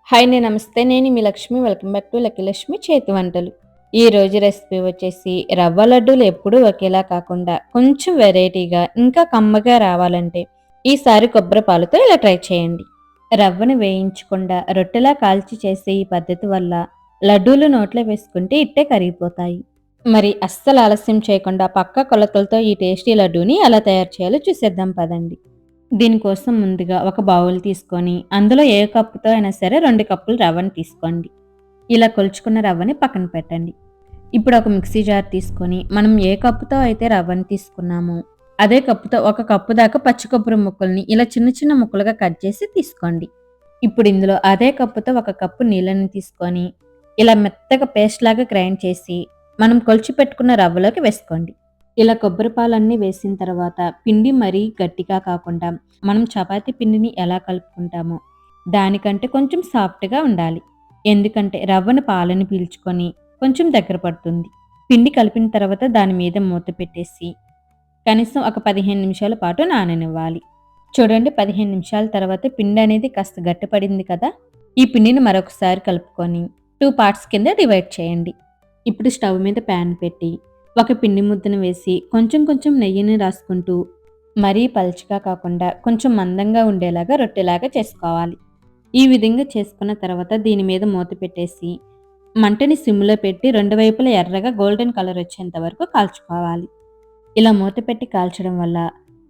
Hi అండి. నమస్తే. నేను మీ Lakshmi. Welcome back to lucky Lakshmi చేతి వంటలు. ఈ రోజు రెసిపీ వచ్చేసి రవ్వ లడ్డూలు ఎప్పుడూ ఒకేలా కాకుండా కొంచెం వెరైటీగా ఇంకా కమ్మగా రావాలంటే ఈసారి కొబ్బరి పాలతో ఇలా ట్రై చేయండి. రవ్వను వేయించకుండా రొట్టెలా కాల్చి చేసే ఈ పద్ధతి వల్ల లడ్డూలు నోట్లో వేసుకుంటే ఇట్టే కరిగిపోతాయి. మరి అస్సలు ఆలస్యం చేయకుండా పక్కా కొలతలతో ఈ టేస్టీ లడ్డూని ఎలా తయారు చేయాలో చూసేద్దాం పదండి. దీనికోసం ముందుగా ఒక బౌల్ తీసుకొని అందులో ఏ కప్పుతో అయినా సరే 2 కప్పులు రవ్వని తీసుకోండి. ఇలా కొలుచుకున్న రవ్వని పక్కన పెట్టండి. ఇప్పుడు ఒక మిక్సీ జార్ తీసుకొని మనం ఏ కప్పుతో అయితే రవ్వని తీసుకున్నామో అదే కప్పుతో ఒక కప్పు దాకా పచ్చి కొబ్బరి ముక్కల్ని ఇలా చిన్న చిన్న ముక్కలుగా కట్ చేసి తీసుకోండి. ఇప్పుడు ఇందులో అదే కప్పుతో ఒక కప్పు నీళ్ళని తీసుకొని ఇలా మెత్తగా పేస్ట్ లాగా గ్రైండ్ చేసి మనం కొలిచి పెట్టుకున్న రవ్వలోకి వేసుకోండి. ఇలా కొబ్బరి పాలన్నీ వేసిన తర్వాత పిండి మరీ గట్టిగా కాకుండా మనం చపాతీ పిండిని ఎలా కలుపుకుంటామో దానికంటే కొంచెం సాఫ్ట్‌గా ఉండాలి. ఎందుకంటే రవ్వను పాలని పీల్చుకొని కొంచెం దగ్గర పడుతుంది. పిండి కలిపిన తర్వాత దాని మీద మూత పెట్టేసి కనీసం ఒక 15 నిమిషాల పాటు నాననివ్వాలి. చూడండి, 15 నిమిషాల తర్వాత పిండి అనేది కాస్త గట్టిపడింది కదా! ఈ పిండిని మరొకసారి కలుపుకొని 2 పార్ట్స్ కింద డివైడ్ చేయండి. ఇప్పుడు స్టవ్ మీద ప్యాన్ పెట్టి ఒక పిండి ముద్దను వేసి కొంచెం కొంచెం నెయ్యిని రాసుకుంటూ మరీ పల్చగా కాకుండా కొంచెం మందంగా ఉండేలాగా రొట్టెలాగా చేసుకోవాలి. ఈ విధంగా చేసుకున్న తర్వాత దీని మీద మూత పెట్టేసి మంటని సిమ్‌లో పెట్టి రెండు వైపులా ఎర్రగా గోల్డెన్ కలర్ వచ్చేంత వరకు కాల్చుకోవాలి. ఇలా మూత పెట్టి కాల్చడం వల్ల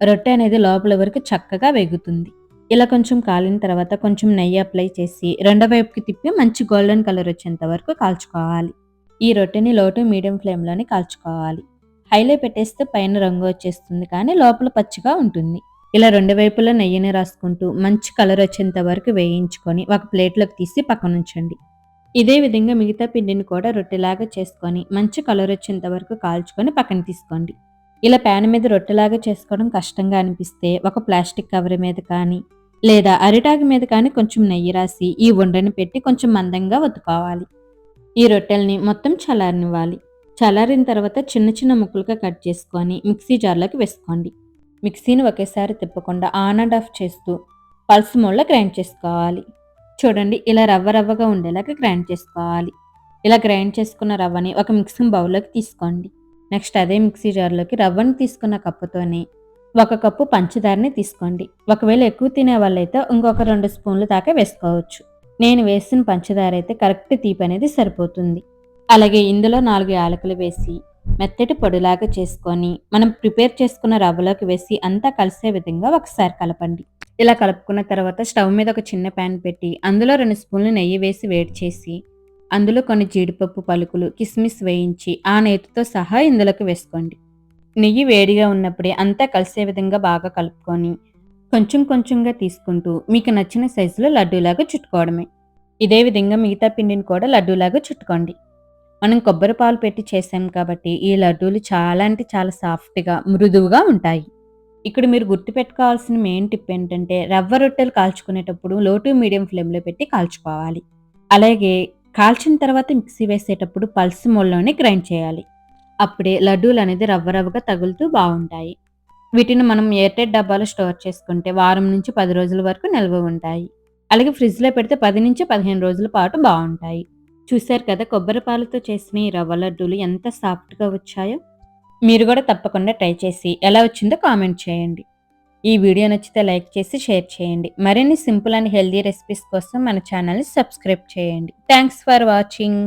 రొట్టె అనేది లోపల వరకు చక్కగా వేగుతుంది. ఇలా కొంచెం కాలిన తర్వాత కొంచెం నెయ్యి అప్లై చేసి రెండో వైపుకి తిప్పి మంచి గోల్డెన్ కలర్ వచ్చేంత వరకు కాల్చుకోవాలి. ఈ రొట్టెని లో టు మీడియం ఫ్లేమ్‌లోనే కాల్చుకోవాలి. హైలో పెట్టేస్తే పైన రంగు వచ్చేస్తుంది కానీ లోపల పచ్చిగా ఉంటుంది. ఇలా రెండు వైపులా నెయ్యిని రాసుకుంటూ మంచి కలర్ వచ్చేంత వరకు వేయించుకొని ఒక ప్లేట్‌లోకి తీసి పక్కనుంచండి. ఇదే విధంగా మిగతా పిండిని కూడా రొట్టెలాగా చేసుకొని మంచి కలర్ వచ్చేంత వరకు కాల్చుకొని పక్కన తీసుకోండి. ఇలా ప్యాన్ మీద రొట్టెలాగా చేసుకోవడం కష్టంగా అనిపిస్తే ఒక ప్లాస్టిక్ కవర్ మీద కానీ లేదా అరిటాకు మీద కానీ కొంచెం నెయ్యి రాసి ఈ ఉండని పెట్టి కొంచెం మందంగా ఒత్తుకోవాలి. ఈ రొట్టెల్ని మొత్తం చల్లారనివ్వాలి. చల్లారిన తర్వాత చిన్న చిన్న ముక్కలుగా కట్ చేసుకొని మిక్సీ జార్లోకి వేసుకోండి. మిక్సీని ఒకేసారి తిప్పకుండా ఆన్ అండ్ ఆఫ్ చేస్తూ పల్స్ మోడ్లో గ్రైండ్ చేసుకోవాలి. చూడండి, ఇలా రవ్వ రవ్వగా ఉండేలాగా గ్రైండ్ చేసుకోవాలి. ఇలా గ్రైండ్ చేసుకున్న రవ్వని ఒక మిక్సింగ్ బౌల్లోకి తీసుకోండి. నెక్స్ట్ అదే మిక్సీ జార్లోకి రవ్వని తీసుకున్న కప్పుతోనే ఒక కప్పు పంచదారని తీసుకోండి. ఒకవేళ ఎక్కువ తినే వాళ్ళైతే ఇంకొక 2 స్పూన్లు దాకా వేసుకోవచ్చు. నేను వేసిన పంచదార అయితే కరెక్ట్ తీపి అనేది సరిపోతుంది. అలాగే ఇందులో 4 యాలకులు వేసి మెత్తటి పొడిలాగా చేసుకొని మనం ప్రిపేర్ చేసుకున్న రవ్వలోకి వేసి అంతా కలిసే విధంగా ఒకసారి కలపండి. ఇలా కలుపుకున్న తర్వాత స్టవ్ మీద ఒక చిన్న ప్యాన్ పెట్టి అందులో 2 స్పూన్లు నెయ్యి వేసి వేడి చేసి అందులో కొన్ని జీడిపప్పు పలుకులు కిస్మిస్ వేయించి ఆ నేతితో సహా ఇందులోకి వేసుకోండి. నెయ్యి వేడిగా ఉన్నప్పుడే అంతా కలిసే విధంగా బాగా కలుపుకొని కొంచెం కొంచెంగా తీసుకుంటూ మీకు నచ్చిన సైజులో లడ్డూలాగా చుట్టుకోవడమే. ఇదే విధంగా మిగతా పిండిని కూడా లడ్డూలాగా చుట్టుకోండి. మనం కొబ్బరి పాలు పెట్టి చేసాం కాబట్టి ఈ లడ్డూలు చాలా అంటే చాలా సాఫ్ట్‌గా, మృదువుగా ఉంటాయి. ఇక్కడ మీరు గుర్తుపెట్టుకోవాల్సిన మెయిన్ టిప్ ఏంటంటే రవ్వ రొట్టెలు కాల్చుకునేటప్పుడు లో టు మీడియం ఫ్లేమ్‌లో పెట్టి కాల్చుకోవాలి. అలాగే కాల్చిన తర్వాత మిక్సీ వేసేటప్పుడు పల్స్ మోడ్‌లోనే గ్రైండ్ చేయాలి. అప్పుడే లడ్డూలు అనేది రవ్వ రవ్వగా తగులుతూ బావుంటాయి. వీటిని మనం ఎయిర్‌టైట్ డబ్బాలో స్టోర్ చేసుకుంటే వారం నుంచి 10 రోజుల వరకు నిల్వ ఉంటాయి. అలాగే ఫ్రిడ్జ్‌లో పెడితే 10-15 రోజుల పాటు బావుంటాయి. చూశారు కదా, కొబ్బరి పాలతో చేసిన ఈ రవ్వ లడ్డూలు ఎంత సాఫ్ట్‌గా వచ్చాయో! మీరు కూడా తప్పకుండా ట్రై చేసి ఎలా వచ్చిందో కామెంట్ చేయండి. ఈ వీడియో నచ్చితే లైక్ చేసి షేర్ చేయండి. మరిన్ని సింపుల్ అండ్ హెల్తీ రెసిపీస్ కోసం మన ఛానల్‌ని సబ్స్క్రైబ్ చేయండి. Thanks for watching.